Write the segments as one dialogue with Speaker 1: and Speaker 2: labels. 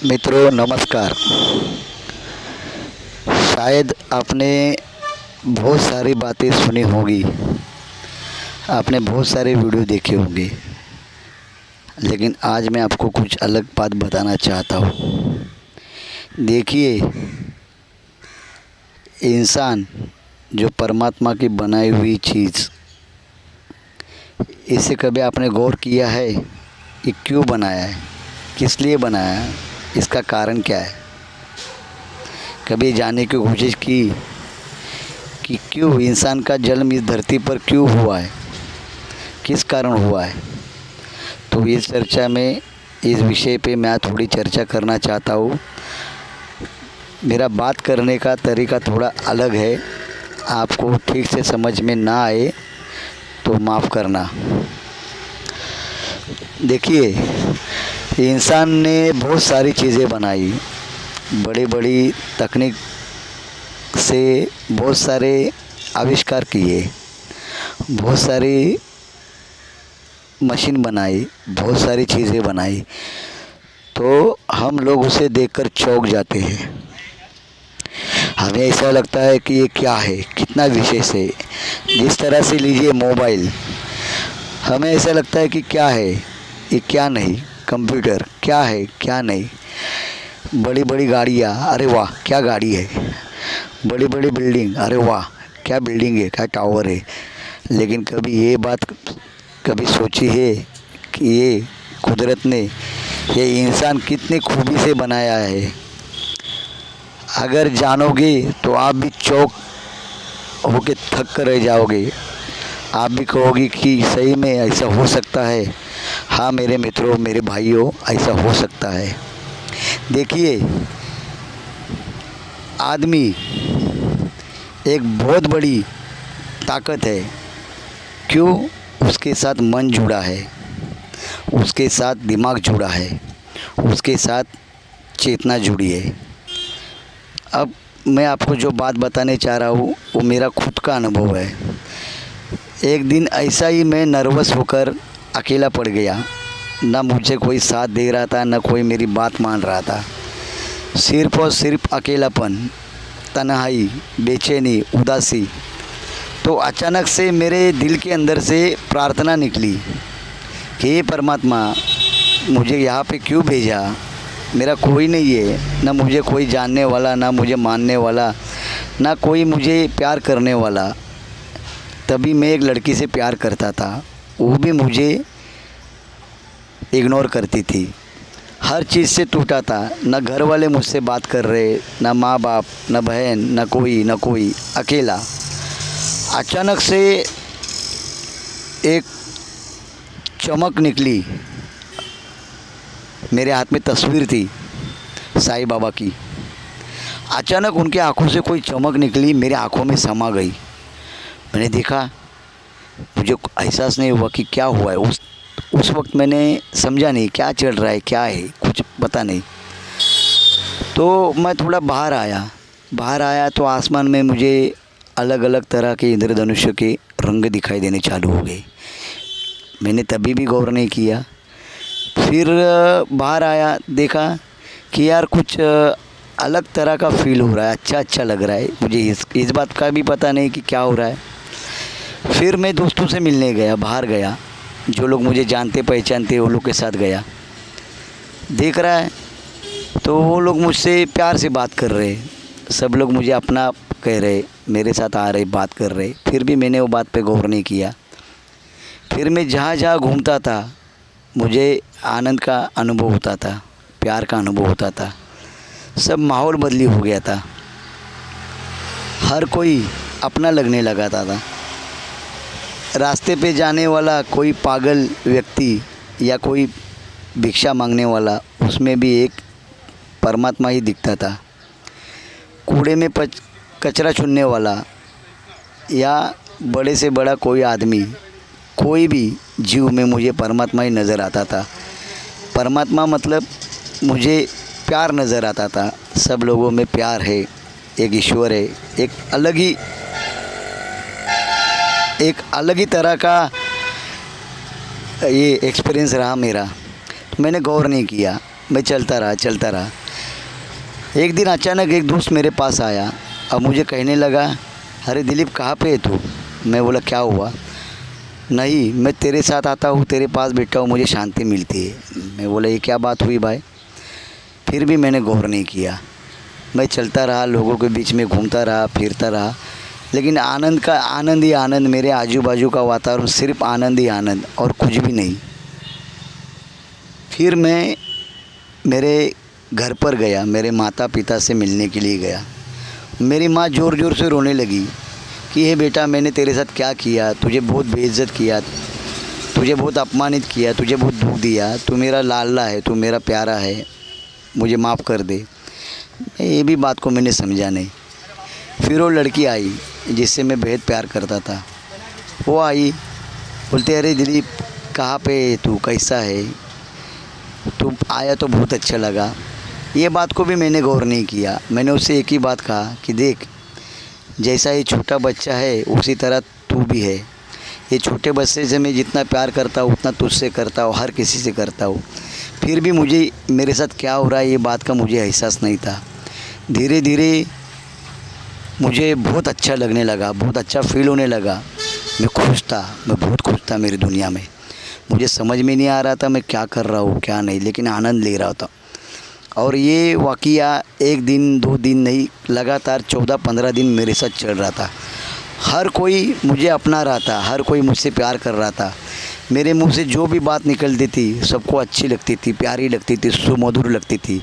Speaker 1: मित्रों नमस्कार। शायद आपने बहुत सारी बातें सुनी होगी, आपने बहुत सारे वीडियो देखे होंगे, लेकिन आज मैं आपको कुछ अलग बात बताना चाहता हूँ। देखिए, इंसान जो परमात्मा की बनाई हुई चीज़, इसे कभी आपने गौर किया है कि क्यों बनाया है, किस लिए बनाया है, इसका कारण क्या है? कभी जानने की कोशिश की कि क्यों इंसान का जन्म इस धरती पर क्यों हुआ है, किस कारण हुआ है? तो इस चर्चा में, इस विषय पे मैं थोड़ी चर्चा करना चाहता हूँ। मेरा बात करने का तरीका थोड़ा अलग है, आपको ठीक से समझ में ना आए तो माफ़ करना। देखिए, इंसान ने बहुत सारी चीज़ें बनाई, बड़ी बड़ी तकनीक से बहुत सारे आविष्कार किए, बहुत सारी मशीन बनाई, बहुत सारी चीज़ें बनाई, तो हम लोग उसे देखकर चौंक जाते हैं। हमें ऐसा लगता है कि ये क्या है, कितना विशेष है। जिस तरह से लीजिए मोबाइल, हमें ऐसा लगता है कि क्या है ये, क्या नहीं। कंप्यूटर क्या है, क्या नहीं। बड़ी बड़ी गाड़ियाँ, अरे वाह क्या गाड़ी है। बड़ी बड़ी बिल्डिंग, अरे वाह क्या बिल्डिंग है, क्या टावर है। लेकिन कभी ये बात कभी सोची है कि ये कुदरत ने, ये इंसान कितनी खूबी से बनाया है। अगर जानोगे तो आप भी चौंक होके थक कर रह जाओगे। आप भी कहोगे कि सही में ऐसा हो सकता है। हाँ मेरे मित्रों, मेरे भाइयों, ऐसा हो सकता है। देखिए, आदमी एक बहुत बड़ी ताकत है। क्यों? उसके साथ मन जुड़ा है, उसके साथ दिमाग जुड़ा है, उसके साथ चेतना जुड़ी है। अब मैं आपको जो बात बताने चाह रहा हूँ वो मेरा खुद का अनुभव है। एक दिन ऐसा ही मैं नर्वस होकर अकेला पड़ गया। ना मुझे कोई साथ दे रहा था, ना कोई मेरी बात मान रहा था। सिर्फ और सिर्फ अकेलापन, तन्हाई, बेचैनी, उदासी। तो अचानक से मेरे दिल के अंदर से प्रार्थना निकली कि हे परमात्मा, मुझे यहाँ पे क्यों भेजा? मेरा कोई नहीं है, ना मुझे कोई जानने वाला, ना मुझे मानने वाला, ना कोई मुझे प्यार करने वाला। तभी मैं एक लड़की से प्यार करता था, वो भी मुझे इग्नोर करती थी। हर चीज़ से टूटा था। ना घर वाले मुझसे बात कर रहे, ना माँ बाप, ना बहन, ना कोई, अकेला। अचानक से एक चमक निकली। मेरे हाथ में तस्वीर थी साईं बाबा की। अचानक उनकी आंखों से कोई चमक निकली, मेरी आंखों में समा गई। मैंने देखा, मुझे एहसास नहीं हुआ कि क्या हुआ है। उस वक्त मैंने समझा नहीं क्या चल रहा है, क्या है, कुछ पता नहीं। तो मैं थोड़ा बाहर आया तो आसमान में मुझे अलग अलग तरह के इंद्रधनुष के रंग दिखाई देने चालू हो गए। मैंने तभी भी गौर नहीं किया। फिर बाहर आया, देखा कि यार कुछ अलग तरह का फील हो रहा है, अच्छा लग रहा है। मुझे इस बात का भी पता नहीं कि क्या हो रहा है। फिर मैं दोस्तों से मिलने गया, बाहर गया। जो लोग मुझे जानते पहचानते वो लोग के साथ गया। देख रहा है तो वो लोग मुझसे प्यार से बात कर रहे, सब लोग मुझे अपना कह रहे, मेरे साथ आ रहे, बात कर रहे। फिर भी मैंने वो बात पे गौर नहीं किया। फिर मैं जहाँ जहाँ घूमता था मुझे आनंद का अनुभव होता था, प्यार का अनुभव होता था। सब माहौल बदली हो गया था, हर कोई अपना लगने लगा था। रास्ते पे जाने वाला कोई पागल व्यक्ति या कोई भिक्षा मांगने वाला, उसमें भी एक परमात्मा ही दिखता था। कूड़े में कचरा चुनने वाला या बड़े से बड़ा कोई आदमी, कोई भी जीव में मुझे परमात्मा ही नज़र आता था। परमात्मा मतलब मुझे प्यार नज़र आता था। सब लोगों में प्यार है, एक ईश्वर है। एक अलग ही तरह का ये एक्सपीरियंस रहा मेरा। तो मैंने गौर नहीं किया। मैं चलता रहा। एक दिन अचानक एक दोस्त मेरे पास आया। अब मुझे कहने लगा, अरे दिलीप कहाँ पे है तू? मैं बोला क्या हुआ? नहीं, मैं तेरे साथ आता हूँ, तेरे पास बैठा हूँ, मुझे शांति मिलती है। मैं बोला ये क्या बात हुई भाई? फिर भी मैंने गौर नहीं किया। मैं चलता रहा, लोगों के बीच में घूमता रहा, फिरता रहा, लेकिन आनंद ही आनंद। मेरे आजू बाजू का वातावरण सिर्फ आनंद ही आनंद और कुछ भी नहीं। फिर मैं मेरे घर पर गया, मेरे माता पिता से मिलने के लिए गया। मेरी माँ ज़ोर ज़ोर से रोने लगी कि हे बेटा, मैंने तेरे साथ क्या किया? तुझे बहुत बेइज्जत किया, तुझे बहुत अपमानित किया, तुझे बहुत दुख दिया। तू मेरा लाडला है, तू मेरा प्यारा है, मुझे माफ़ कर दे। ये भी बात को मैंने समझा नहीं। फिर वो लड़की आई जिससे मैं बेहद प्यार करता था। वो आई, बोलते अरे दिलीप कहाँ पे तू, कैसा है? तू आया तो बहुत अच्छा लगा। ये बात को भी मैंने गौर नहीं किया। मैंने उससे एक ही बात कहा कि देख, जैसा ये छोटा बच्चा है उसी तरह तू भी है। ये छोटे बच्चे से मैं जितना प्यार करता हूँ उतना तुझसे करता हूँ, हर किसी से करता हूँ। फिर भी मुझे मेरे साथ क्या हो रहा है ये बात का मुझे एहसास नहीं था। धीरे धीरे मुझे बहुत अच्छा लगने लगा, बहुत अच्छा फील होने लगा। मैं खुश था, मैं बहुत खुश था मेरी दुनिया में। मुझे समझ में नहीं आ रहा था मैं क्या कर रहा हूँ क्या नहीं, लेकिन आनंद ले रहा था। और ये वाक़या एक दिन दो दिन नहीं, लगातार 14-15 दिन मेरे साथ चल रहा था। हर कोई मुझे अपना रहा था, हर कोई मुझसे प्यार कर रहा था। मेरे मुंह से जो भी बात निकलती थी सबको अच्छी लगती थी, प्यारी लगती थी, सुमधुर लगती थी।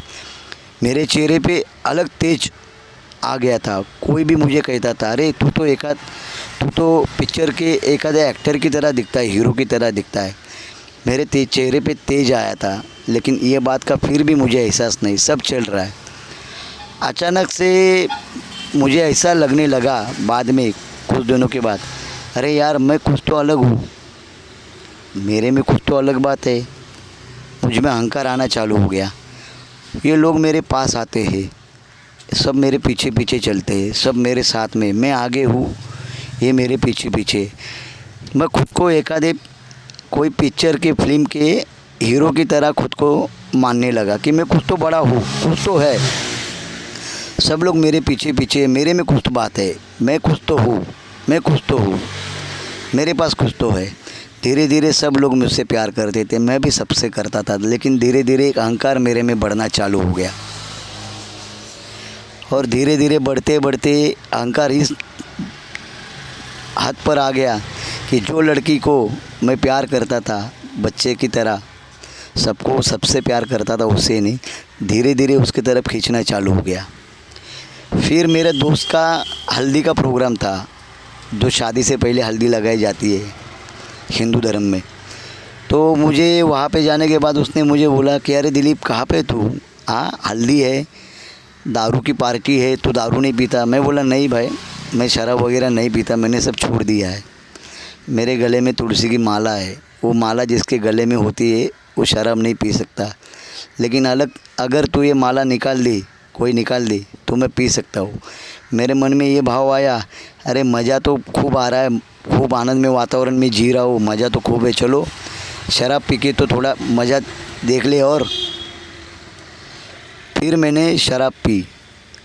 Speaker 1: मेरे चेहरे पे अलग तेज आ गया था। कोई भी मुझे कहता था, अरे तू तो पिक्चर के एक आधे एक्टर की तरह दिखता है, हीरो की तरह दिखता है। मेरे चेहरे पे तेज आया था, लेकिन ये बात का फिर भी मुझे एहसास नहीं। सब चल रहा है। अचानक से मुझे ऐसा लगने लगा बाद में, कुछ दिनों के बाद, अरे यार मैं कुछ तो अलग हूँ, मेरे में कुछ तो अलग बात है। मुझ में अहंकार आना चालू हो गया। ये लोग मेरे पास आते हैं, सब मेरे पीछे पीछे चलते हैं, सब मेरे साथ में, मैं आगे हूँ, ये मेरे पीछे पीछे। मैं खुद को एक आधे कोई पिक्चर के फिल्म के हीरो की तरह खुद को मानने लगा कि मैं कुछ तो बड़ा हूँ, कुछ तो है। सब लोग मेरे पीछे पीछे, मेरे में कुछ तो बात है, मैं कुछ तो हूँ, मैं कुछ तो हूँ, मेरे पास कुछ तो है। धीरे धीरे सब लोग मुझसे प्यार करते थे, मैं भी सबसे करता था, लेकिन धीरे धीरे एक अहंकार मेरे में बढ़ना चालू हो गया। और धीरे धीरे बढ़ते बढ़ते अहंकार इस हद पर आ गया कि जो लड़की को मैं प्यार करता था बच्चे की तरह, सबको सबसे प्यार करता था, उससे नहीं, धीरे धीरे उसकी तरफ खींचना चालू हो गया। फिर मेरे दोस्त का हल्दी का प्रोग्राम था, जो शादी से पहले हल्दी लगाई जाती है हिंदू धर्म में। तो मुझे वहाँ पे जाने के बाद उसने मुझे बोला कि अरे दिलीप कहाँ पे तू? हाँ हल्दी है, दारू की पार्टी है, तो दारू नहीं पीता? मैं बोला नहीं भाई, मैं शराब वगैरह नहीं पीता, मैंने सब छोड़ दिया है। मेरे गले में तुलसी की माला है, वो माला जिसके गले में होती है वो शराब नहीं पी सकता। लेकिन अगर तू ये माला निकाल दी, कोई निकाल दी, तो मैं पी सकता हूँ। मेरे मन में ये भाव आया, अरे मज़ा तो खूब आ रहा है, खूब आनंद में वातावरण में जी रहा हूँ, मज़ा तो खूब है, चलो शराब पी के तो थोड़ा मज़ा देख ले। और फिर मैंने शराब पी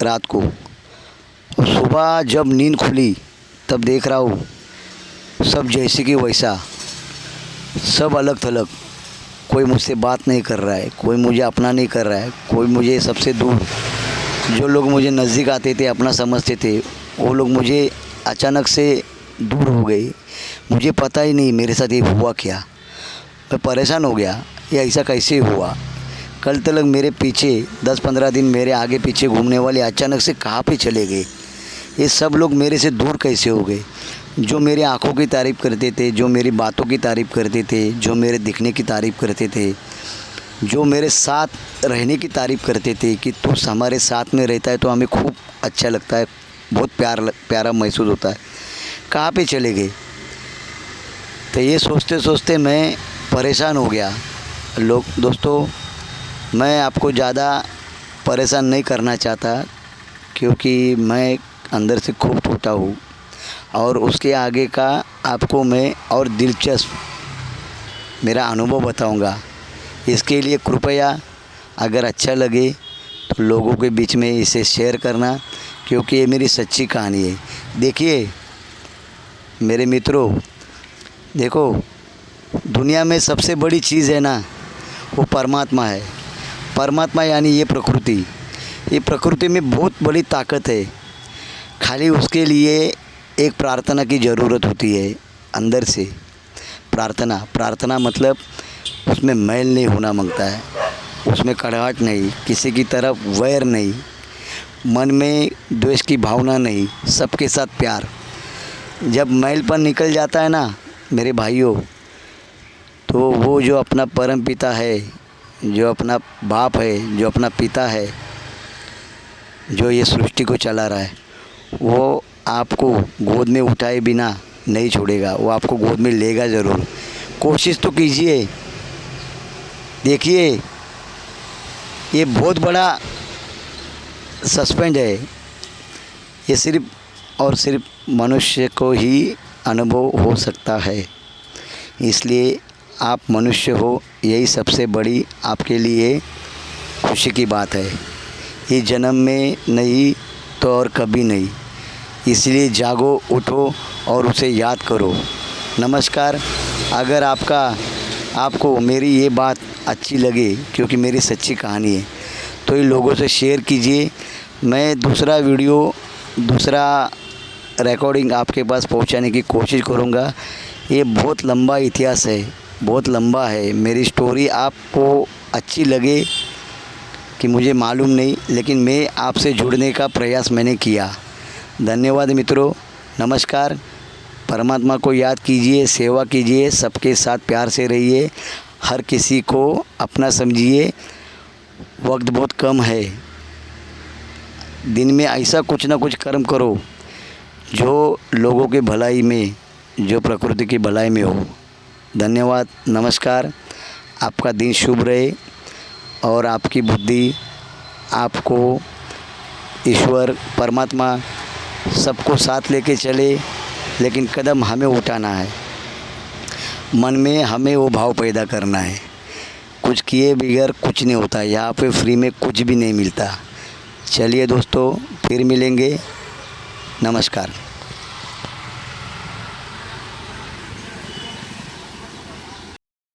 Speaker 1: रात को, और सुबह जब नींद खुली तब देख रहा हूँ सब जैसे कि वैसा, सब अलग थलग। कोई मुझसे बात नहीं कर रहा है, कोई मुझे अपना नहीं कर रहा है, कोई मुझे सबसे दूर। जो लोग मुझे नज़दीक आते थे, अपना समझते थे, वो लोग मुझे अचानक से दूर हो गए। मुझे पता ही नहीं मेरे साथ ये हुआ क्या। मैं परेशान हो गया, ये ऐसा कैसे हुआ। कल तक मेरे पीछे 10-15 दिन मेरे आगे पीछे घूमने वाले अचानक से कहाँ पे चले गए। ये सब लोग मेरे से दूर कैसे हो गए। जो मेरी आँखों की तारीफ़ करते थे, जो मेरी बातों की तारीफ़ करते थे, जो मेरे दिखने की तारीफ़ करते थे, जो मेरे साथ रहने की तारीफ़ करते थे कि तू हमारे साथ में रहता है तो हमें खूब अच्छा लगता है, बहुत प्यारा महसूस होता है, कहाँ पे चले गए। तो ये सोचते सोचते मैं परेशान हो गया। दोस्तों, मैं आपको ज़्यादा परेशान नहीं करना चाहता, क्योंकि मैं अंदर से खूब टूटा हूँ, और उसके आगे का आपको मैं और दिलचस्प मेरा अनुभव बताऊंगा। इसके लिए कृपया अगर अच्छा लगे तो लोगों के बीच में इसे शेयर करना, क्योंकि ये मेरी सच्ची कहानी है। देखिए मेरे मित्रों, देखो दुनिया में सबसे बड़ी चीज़ है ना, वो परमात्मा है। परमात्मा यानी ये प्रकृति। ये प्रकृति में बहुत बड़ी ताकत है। खाली उसके लिए एक प्रार्थना की ज़रूरत होती है, अंदर से प्रार्थना मतलब उसमें मैल नहीं होना मांगता है, उसमें कड़वाहट नहीं, किसी की तरफ वैर नहीं, मन में द्वेष की भावना नहीं, सबके साथ प्यार। जब मैलपन निकल जाता है ना मेरे भाइयों, तो वो जो अपना परम पिता है, जो अपना बाप है, जो अपना पिता है, जो ये सृष्टि को चला रहा है, वो आपको गोद में उठाए बिना नहीं छोड़ेगा। वो आपको गोद में लेगा ज़रूर। कोशिश तो कीजिए। देखिए ये बहुत बड़ा सस्पेंड है। ये सिर्फ और सिर्फ मनुष्य को ही अनुभव हो सकता है। इसलिए आप मनुष्य हो, यही सबसे बड़ी आपके लिए खुशी की बात है। ये जन्म में नहीं तो और कभी नहीं। इसलिए जागो, उठो और उसे याद करो। नमस्कार। अगर आपको मेरी ये बात अच्छी लगे, क्योंकि मेरी सच्ची कहानी है, तो ये लोगों से शेयर कीजिए। मैं दूसरा रिकॉर्डिंग आपके पास पहुंचाने की कोशिश करूंगा। ये बहुत लंबा इतिहास है, बहुत लंबा है। मेरी स्टोरी आपको अच्छी लगे कि मुझे मालूम नहीं, लेकिन मैं आपसे जुड़ने का प्रयास मैंने किया। धन्यवाद मित्रों, नमस्कार। परमात्मा को याद कीजिए, सेवा कीजिए, सबके साथ प्यार से रहिए, हर किसी को अपना समझिए। वक्त बहुत कम है, दिन में ऐसा कुछ ना कुछ कर्म करो जो लोगों की भलाई में, जो प्रकृति की भलाई में हो। धन्यवाद, नमस्कार। आपका दिन शुभ रहे और आपकी बुद्धि, आपको ईश्वर परमात्मा सबको साथ लेके चले, लेकिन कदम हमें उठाना है। मन में हमें वो भाव पैदा करना है। कुछ किए बगैर कुछ नहीं होता। यहाँ पे फ्री में कुछ भी नहीं मिलता। चलिए दोस्तों, फिर मिलेंगे। नमस्कार।